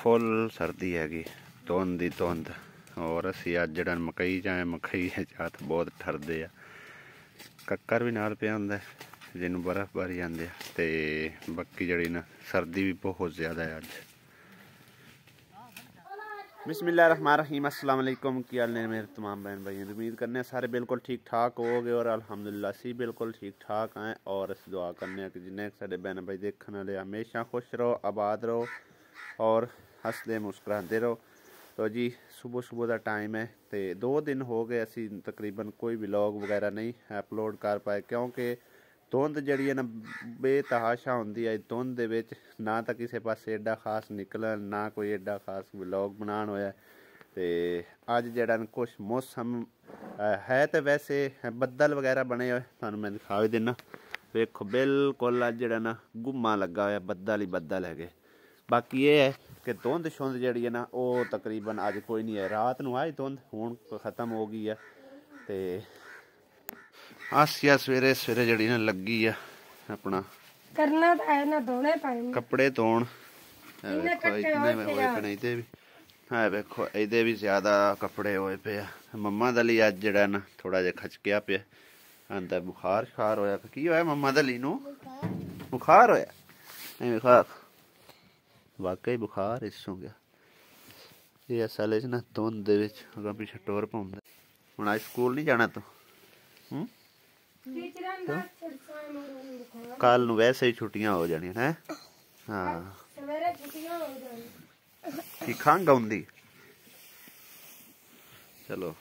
Full सर्दी हैगी, धुंध ही धुंध। और असी अज जड़ा मकई जाए मकई हथ बहुत ठरदे आ, कक्कर भी नाल पिया हुंदा जिन्हों बर्फबारी आंदी ते बाकी जड़ी ना सर्दी भी बहुत ज़्यादा है अज। बिस्मिल्लाहिर्रहमानिर्रहीम, अस्सलाम वालेकुम। की हाल ने मेरे तमाम बहन भाई, उम्मीद करने सारे बिल्कुल ठीक ठाक हो गए और अल्हम्दुलिल्लाह असी बिल्कुल ठीक ठाक हैं। और अस दुआ करने कि जिन्हें साडे बहन भाई देखने वाले हमेशा खुश रहो, आबाद रहो और हसदे मुस्कुराते रहो। तो जी सुबह सुबह का टाइम है तो 2 दिन हो गए असी तकरीबन कोई व्लॉग वगैरह नहीं अपलोड कर पाए, क्योंकि धुंध जी है ना बेतहाशा होंगी है। धुंध दे विच ना तो किसी पास एडा खास निकलन, ना कोई एडा खास व्लॉग बनाना होया। तो अज जड़ा कुछ मौसम है तो वैसे बदल वगैरह बने हुए, थानू मैं दिखा भी देना। देखो बिल्कुल अज जड़ा ना गुम्मा लगा हुआ, बदल ही बदल है। बाकी ये है कि धुंध शुंध जी है ना वो तकरीबन अज कोई नहीं है। रात नूं आई धुंध, हुण खत्म हो गई है। तो आसिया सवेरे सवेरे जड़ी ना लगी है अपना करना तो है ना, धोने पाए कपड़े धोन। वेखो इहदे भी ज्यादा कपड़े होए पे। मम्मा दली अज जड़ा ना थोड़ा जिहा खचकिया पिया, आंदा बुखार शुखार होया। की होया मम्मा दली नूं? बुखार होया? वाकई बुखार इस हो गया। ये असल च ना धुंध दे विच अगां पिछे टुर पौंदा। हुण अज स्कूल नहीं जाना तू? कल नूं वैसे ही छुट्टियां हो जानियां हैं। हाँ की खंघ आउंदी? चलो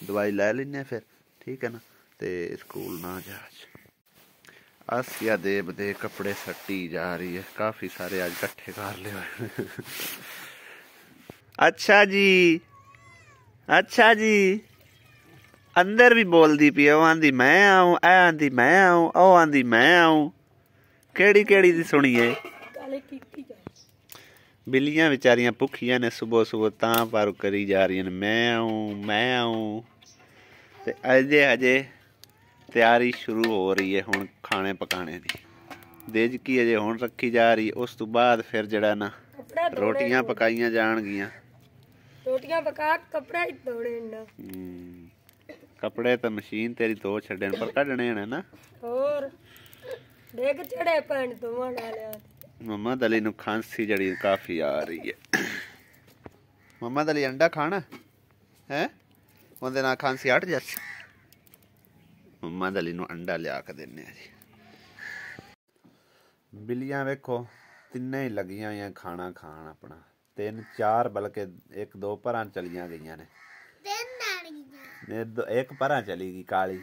दवाई लै लैने फिर, ठीक है ना। ते स्कूल ना जा। आसिया देव दे कपड़े सट्टी जा रही है, काफी सारे आज इकट्ठे कर ले। अच्छा जी, अच्छा जी। अंदर भी बोलती पी, ओ आंदी मैं आऊं, ए आंदी मैं आऊं, ओ आंदी मैं आऊं। केड़ी केड़ी दी सुनिए। बिल्लियां बेचारियां भुखियां ने सुबह सुबह तां पर करी जा रही हैं मैं आऊं मैं आऊं। ते अजे अजे तैयारी शुरू हो रही है हुण खाने पकाने की। देजकी अजे हुण रखी जा रही, उस तो बाद फिर जड़ा ना रोटियां पकाइयां जाणगियां। रोटियां पका कपड़े ही धोने ना। कपड़े तो मशीन तेरी धो छड्डे पर कढने ने ना। और देख चढ़े पैण धोवन वाले। मम्मा दली नूं खांसी जड़ी काफी आ रही है। मम्मा दली अंडा खाना है, उहदे नाल खांसी हट जासी। मम्मा दली नूं अंडा लिया के देने जी। बिल्लियां वेखो तिन्ने ही लगियां हुई खाना खान अपना। 3-4 बल्कि 1-2 भरां चलियां गईयां ने। एक भरां चली गई काली।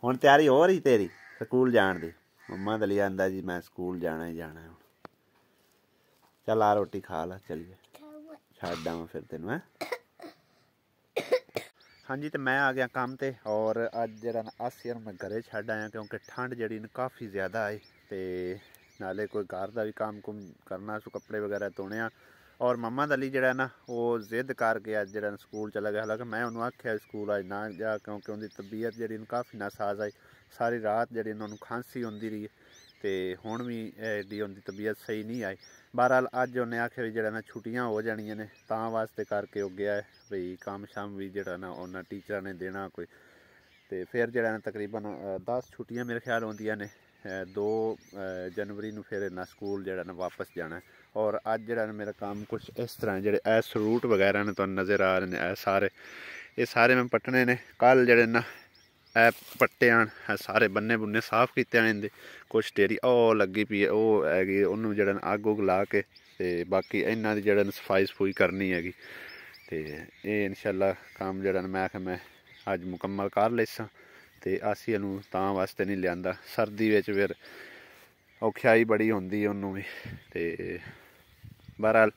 हुण तैयारी हो रही तेरी स्कूल जाण दी? मम्मा दली आंदा जी मैं स्कूल जाना ही जाना है। चल आ रोटी खा ला, चलिए छड्ड आवां फिर तेनू है। हाँ जी, तो मैं आ गया काम ते और अज जरा आसिया मैं घरे छड्ड आया, क्योंकि ठंड जड़ी काफ़ी ज़्यादा आई। तो नाले कोई घर का भी काम कुम करना, सो कपड़े वगैरह धोने। और मम्मा दली जड़ा ना वो जिद करके अज जरा स्कूल चला गया। हालांकि मैं उन्होंने आख्या स्कूल अज ना जा, क्योंकि उनकी तबीयत जी काफ़ी नासाज आई। सारी रात जी उन्होंने खांसी होंदी रही, तो हुण भी एडी उनकी तबीयत सही नहीं आई। बहरहाल अज उन्हें आख्या भी जड़ा ना छुट्टियां हो जानियां ने, तां वास्ते करके वो गया है बई काम शाम भी जड़ा ना उन्हें टीचर ने देना कोई। तो फिर जड़ा तकरीबन 10 छुट्टियां मेरे ख्याल होंदियां ने। 2 जनवरी नूं फिर ना स्कूल जड़ा ना वापस जाना है। और अज जड़ा मेरा काम कुछ इस तरह जेडे ए सरूट वगैरह ने तुहानूं नज़र आ रहे हैं, ये सारे मैं पट्टने ने। कल जड़े ना ए पट्टे आन सारे बन्ने बुन्ने साफ किते ने। इनदे कुछ ढेरी ओ लगी पई है, वो हैगी उन्होंने जड़ा अग उग ला के ते बाकी इन्हां दी जड़ा सफाई सफूई करनी हैगी। तो ये इंशाअल्लाह काम जड़ा मैं आख्या मैं अज मुकम्मल कर लेसां। तो आसिया नूं तां वास्ते नहीं लिआंदा, सर्दी विच फिर औखियाई बड़ी होंदी उन्होंने भी। तो बहरहाल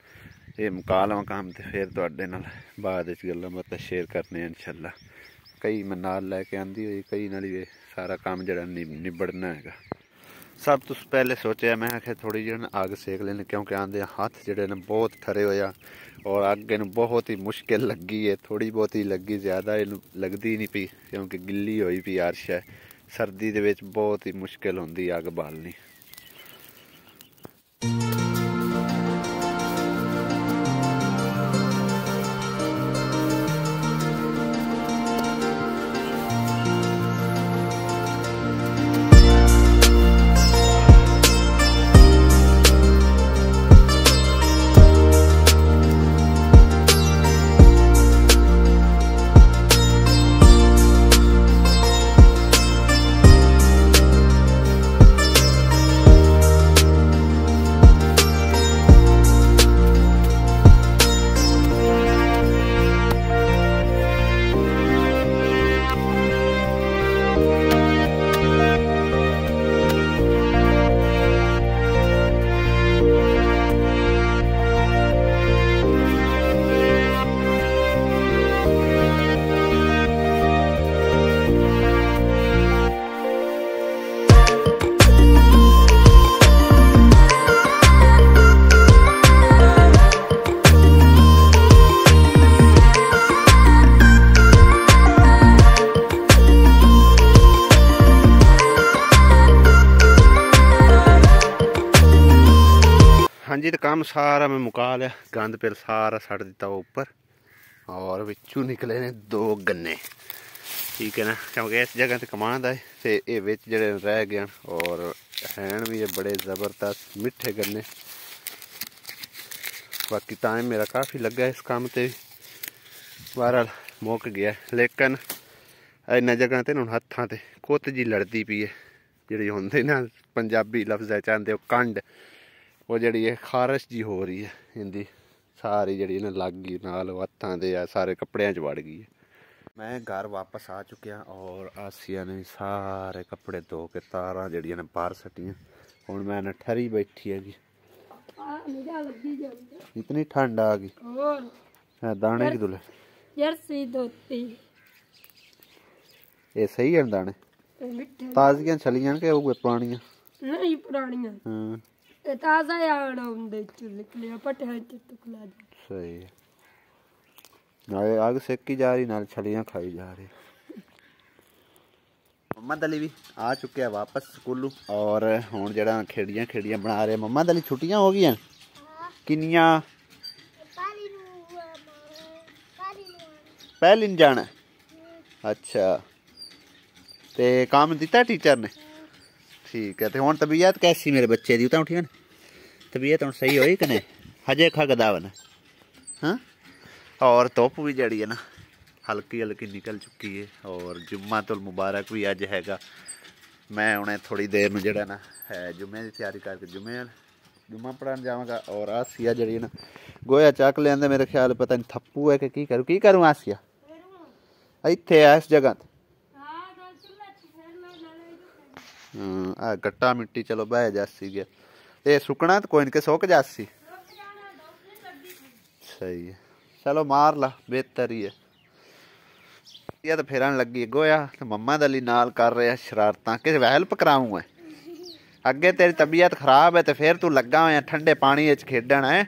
ये मुका लवां काम, तो फिर तुहाडे नाल बाद विच गल्लां बातां शेयर करने इंशाअल्लाह। कई मैं नाल लैके आंदी हुई, कई नाल ही सारा काम जड़ा निबड़ना है। सब तो पहले सोचा मैं आख्या थोड़ी जी अग सेक लेने, क्योंकि आंदे हाथ जड़े ने बहुत ठरे होया और अग इन बहुत ही मुश्किल लगी है। थोड़ी बहुत ही लगी, ज़्यादा इन लगती नहीं पई, क्योंकि गिल्ली होई पई अर्श है। सर्दी दे विच बहुत ही मुश्किल होंदी अग बालनी। काम सारा मैं मुका लिया, गंद पिल सारा सड़ दिता वो ऊपर, और विचू निकले ने 2 गन्ने। ठीक है ना, क्योंकि इस जगह ते कमांड है ते ये विच जेड़े रह गए और हैं भी ये बड़े ज़बरदस्त मिठे गन्ने। बाकी टाइम मेरा काफ़ी लगा इस काम ते, बहरहाल मुक गया। लेकिन इन्ना जगह ते हुण हत्थां ते कुत्त जी लड़दी पई है, जिहड़ी होंदे ना पंजाबी लफ्ज़ च आंदे कंड, वो जिहड़ी है खारश जी हो रही है इंदी सारी, जिहड़ी ना लग गई नाल हत्थां ते या सारे कपड़ियां च वड़ गई है। मैं घर वापस आ चुकिया और आसिया ने सारे कपड़े धो के तारां जिहड़ियां ने बाहर सट्टियां। हुण मैं ना ठरी बैठी हैगी, इतनी ठंड आ गई। और दाने की दुले जर्सी धोती ये सही है दाने, ताज़ियां छलियां के होगे पुरानियां? नहीं पुरानियां। हां ते ताज़ा आना हुंदे च निकलिया पट्टे च टुकला। सही है, नाले आग सेकी जा रही, नाल छलियां खाई जा रही। मम्मा दली भी आ चुके हैं वापस स्कूलों, और हुण जेड़ा खेड़ियां बना रहे। मम्मा दली छुट्टियां हो गई किनियां? पहली नहीं जाना? अच्छा, ते काम दिता टीचर ने? ठीक है, तो हुण तबीयत कैसी मेरे बच्चे दी? उठी ना तबीयत हुण सही होई कि नहीं? हजे खा गदावन? हाँ, और धुप भी जड़ी है ना हल्की हल्की निकल चुकी है, और जुम्मातुल मुबारक भी अज हैगा। मैं उन्हें थोड़ी देर में जड़ा ना है जुम्मे की तैयारी करके जुम्मा पढ़ाने जावांगा। और आसिया जड़ी ना गोया चक लिया, मेरे ख्याल पता नहीं थप्पू है कि की करूँ आसिया इत्थे है इस जगह। गट्टा मिट्टी चलो बह जासी गया, ये सुकना तो कोई नहीं, सुक जासी। सही है, चलो मार ला, बेहतर ही है। ये तो फिरन लगी गोया, तो मम्मा दली नाल कर रहे शरारतां कि हेल्प कराऊं है। अगे तेरी तबीयत खराब है तो फिर तू लगा हुआ ठंडे पानी खेडन है।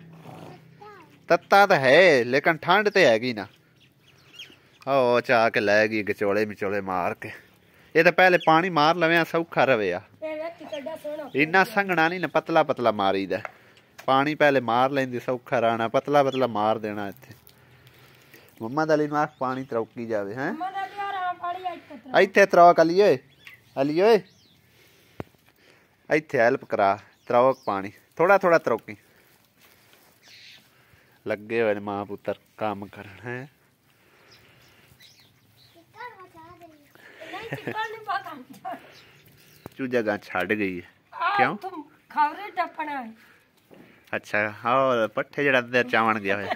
तत्ता तो है लेकिन ठंड तो हैगी ना। ओ चाह के लै गई गचोले मिचोले मार के। ये तो पहले पानी मार लवे सौखा रवे आ, इन्ना संघना नहीं ना, पतला पतला मारी दा पानी पहले मार लेंदी, सौखा रहना, पतला पतला मार देना। इत्थे मम्मा दली नू आख पानी त्रौकी जावे हैं, इत्थे त्रौक अलिए अलिए, इत्थे हेल्प करा, त्रौक पानी थोड़ा थोड़ा त्रौकी। लगे हुए मां पुत्र काम करन है। चू जगह छड़ गई है क्यों? खबरे टपना है। अच्छा हाँ, पट्ठे जड़ा अंदर चावन गया है।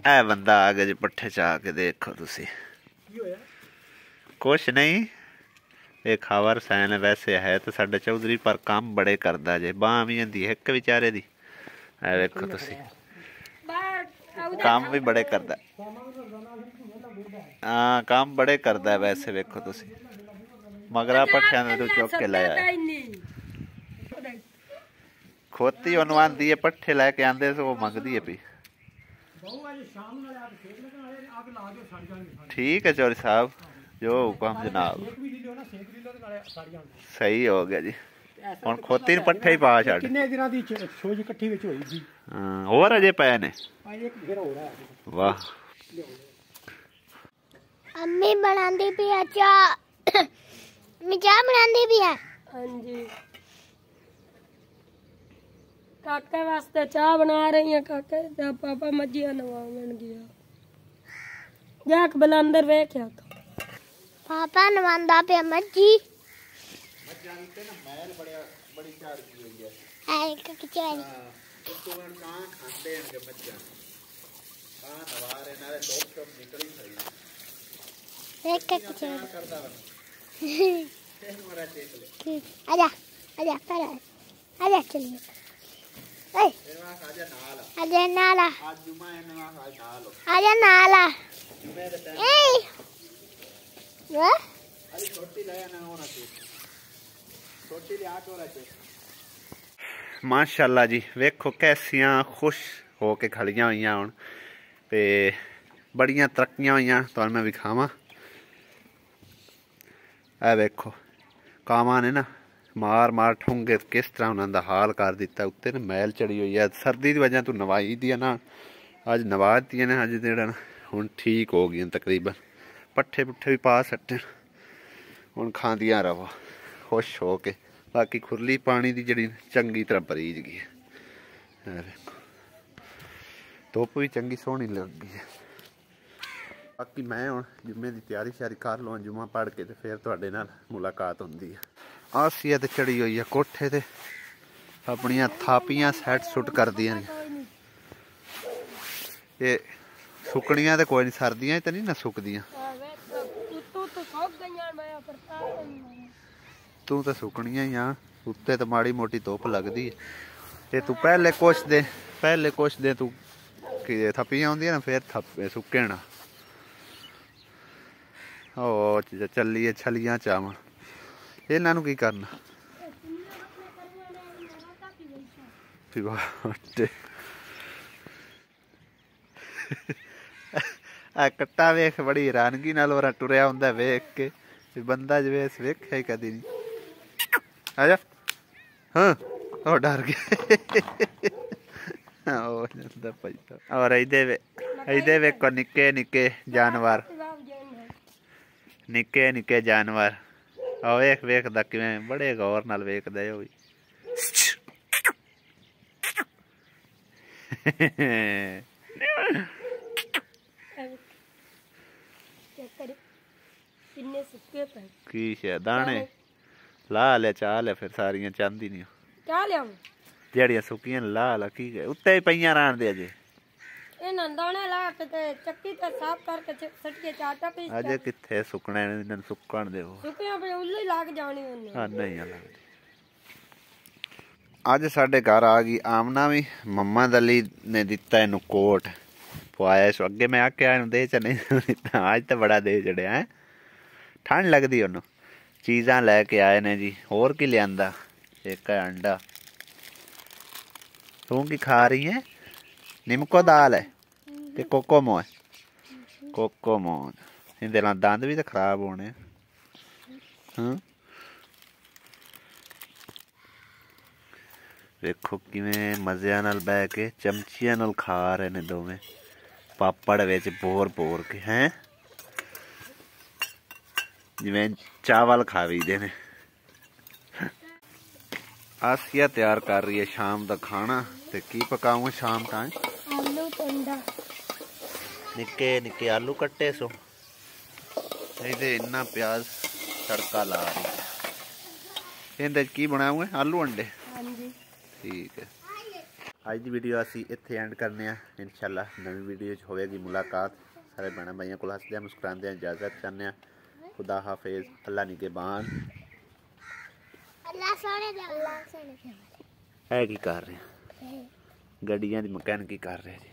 ए बंदा आ गया जी पट्ठे चा के, देखो तुसी कुछ नहीं। ये खबर सैन वैसे है तो साडा चौधरी, पर काम बड़े करदा जे, बांह भी आंदी एक बेचारे दी। ए देखो तुसी काम भी बड़े करदा। हाँ काम बड़े करदा है वैसे, देखो तुसी मगरा पट्ठियां दे चुक के लाया। खोती ओनू आंदी है पट्ठे लैके आंदे तो वो मंगदी है पी। ठीक है चौधरी साहब, जो हुक्म जनाब। सही हो गया जी, हुण खोती नूं पट्ठे ही पा छड्ड। होर अजे पए ने? वाह, अम्मी बनांदी पई है चाह, मैं चाह बनांदी पई है। हाँ जी, काके वास्ते चाह बना रही है। काके दा पापा मज्जियां नवावन गया, जाक भला अंदर वेख्या तो पापा नवांदा पे मज्जी मज्जां ते ना मैल बड़ी झाड़ की हुई है। है कचौरी तो कां खांदे हैं के मज्जां कां नवारे नाले टॉप निकली खड़ी एक कचौरी करदा वन। मरा चेक ले, आजा आजा पर आजा चलिए। ए एवा आजा नाल, आजा नाला, आज जुमा है ना, आज नाल आजा नाला। जुमे दे टाइम ए वो अरे छोटी लाया ना होना चाहिए, छोटी ले आट होना चाहिए। माशाअल्लाह जी, वेखो कैसियां खुश हो के खड़ियां हुई हुण ते बड़ियां तरक्कियां हुई। तो मैं विखावां, ए वेखो कावां ने ना ਮਾਰ ਮਾਰ ਠੁੰਗੇ ਕਿਸ ਤਰ੍ਹਾਂ ਉਹਨਾਂ ਦਾ ਹਾਲ ਕਰ ਦਿੱਤਾ। ਉੱਤੇ ਨਾ ਮੈਲ ਚੜੀ ਹੋਈ ਆ, ਸਰਦੀ ਦੀ ਵਜ੍ਹਾ ਤੋਂ ਨਵਾਈ ਦੀ ਆ ਨਾ, ਅੱਜ ਨਵਾ ਦਿੱਤੀਆਂ ਨੇ। ਅੱਜ ਜਿਹੜਾ ਨਾ ਹੁਣ ਠੀਕ ਹੋ ਗਈਆਂ ਤਕਰੀਬਨ। ਪੱਠੇ ਪੁੱਠੇ ਵੀ ਪਾ ਸੱਟੇ, ਹੁਣ ਖਾਂਦੀਆਂ ਰਵੋ ਖੁਸ਼ ਹੋ ਕੇ। ਬਾਕੀ ਖੁਰਲੀ ਪਾਣੀ ਦੀ ਜਿਹੜੀ ਚੰਗੀ ਤਰ੍ਹਾਂ ਭਰੀਜ ਗਈ ਹੈ। ਧੁੱਪ ਵੀ ਚੰਗੀ ਸੋਹਣੀ ਲੱਗੀ ਹੈ। ਬਾਕੀ ਮੈਂ ਹੁਣ ਜੁਮੇ ਦੀ ਤਿਆਰੀ ਸ਼ਿਆਰੀ ਕਰ ਲਵਾਂ, ਜੁਮਾ ਪੜ੍ਹ ਕੇ ਤੇ ਫਿਰ ਤੁਹਾਡੇ ਨਾਲ ਮੁਲਾਕਾਤ ਹੁੰਦੀ ਹੈ। ਆਸੀਆ ਤੇ ਚੜੀ ਹੋਈ ਆ ਕੋਠੇ ਤੇ, ਆਪਣੀਆਂ ਥਾਪੀਆਂ ਸੈੱਟ ਸੁੱਟ ਕਰਦੀਆਂ ਨੇ। ਇਹ ਸੁੱਕਣੀਆਂ ਤੇ ਕੋਈ ਨਹੀਂ, ਸਰਦੀਆਂ ਤੇ ਨਹੀਂ ਨਾ ਸੁੱਕਦੀਆਂ। ਤੂੰ ਤਾਂ ਸੁੱਕਣੀਆਂ ਹੀ ਆ, ਉੱਤੇ ਤਾਂ ਮਾੜੀ ਮੋਟੀ ਧੁੱਪ ਲੱਗਦੀ ਹੈ। ਤੇ ਤੂੰ ਪਹਿਲੇ ਕੁਛ ਦੇ ਤੂੰ ਥੱਪੀਆਂ ਹੁੰਦੀਆਂ ਨਾ, ਫਿਰ ਥੱਪੇ ਸੁੱਕੇ ਨਾ। ਉਹ ਚੱਲੀਏ ਛਲੀਆਂ ਚਾਵਾਂ, ਇਹਨਾਂ ਨੂੰ ਕੀ ਕਰਨਾ। ਆ ਕੱਟਾ ਵੇਖ, ਬੜੀ ਹੈਰਾਨਗੀ ਨਾਲ ਉਹ ਟੁਰਿਆ ਹੁੰਦਾ ਵੇਖ ਕੇ, ਬੰਦਾ ਜਿਵੇਂ ਵੇਖਿਆ ਹੀ ਕਦੀ ਨਹੀਂ। ਆ ਜਾ, ਹਾਂ ਉਹ ਡਰ ਗਿਆ। और इधे वेखो निक्के निक्के जानवर, निक्के निक्के जानवर। वेख वेखदा किवें बड़े गौर नाल वेखदा है। की दाने ला ले चा ले, फिर सारियां चांदी नहीं क्या लिया ਜਿਹੜੀਆਂ ਸੁੱਕੀਆਂ ਲਾ ਲਾ ਕੀ ਗਏ ਉੱਤੇ ਹੀ ਪਈਆਂ ਰਹਿਣ ਦੇ। ਅਜੇ ਇਹਨਾਂ ਦਾਣੇ ਲਾ ਕੇ ਤੇ ਚੱਕੀ ਤੇ ਸਾਫ਼ ਕਰਕੇ ਸੱਟ ਕੇ ਆਟਾ ਪੀਸ। ਅਜੇ ਕਿੱਥੇ ਸੁੱਕਣੇ ਨੇ, ਇਹਨਾਂ ਨੂੰ ਸੁੱਕਣ ਦਿਓ। ਸੁੱਕਿਆਂ ਪਏ ਉੱਲੇ ਲੱਗ ਜਾਣੀ ਉਹਨੇ। ਹਾਂ ਨਹੀਂ ਲੱਗਦੀ। ਅੱਜ ਸਾਡੇ ਘਰ ਆ ਗਈ ਆਮਨਾ ਵੀ। ਮੰਮਾ ਦਲੀ ਨੇ ਦਿੱਤਾ ਇਹਨੂੰ ਕੋਟ ਪਵਾਇਆ ਸੋ। ਅੱਗੇ ਮੈਂ ਆਖਿਆ ਇਹਨੂੰ ਦੇ ਚ ਨਹੀਂ ਦਿੱਤਾ, ਅੱਜ ਤਾਂ ਬੜਾ ਦੇ ਚੜਿਆ ਹੈ। ਠੰਡ ਲੱਗਦੀ ਉਹਨੂੰ। ਚੀਜ਼ਾਂ ਲੈ ਕੇ ਆਏ ਨੇ ਜੀ। ਹੋਰ ਕੀ ਲਿਆਂਦਾ? ਇੱਕ ਹੈ ਅੰਡਾ। तू की खा रही है? निमको दाल है ते कोकोमो है। कोकोमो इहदे नाल दंद भी तो खराब होने। वेखो किवें मज़े नाल बह के चमचियां नाल खा रहे ने दोवें, पापड़ विच बोर बोर के हैं, जिवें चावल खावीदे ने। आसिया तैयार कर रही है शाम का खाना। ते की पकाऊं शाम टाइम? आलू टंडा। निक्के निक्के आलू कट्टे सो, इहदे इन्ना प्याज तड़का ला रही है। इहदे की बनाऊं? आलू अंडे। हां जी ठीक है। अज दी वीडियो असी इत्थे एंड करने आ। इंशाअल्लाह नवी वीडियो च होवेगी मुलाकात। सारे भैन भाइयों को हसदे मुस्कुरांदे इजाजत चाहते हैं। खुदा हाफिज। अल्लाह निगहबान। है की कर रहे हैं? गड्डियां दी मकैनिकी कर रहे जी।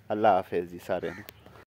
अल्लाह हाफिज जी सारे।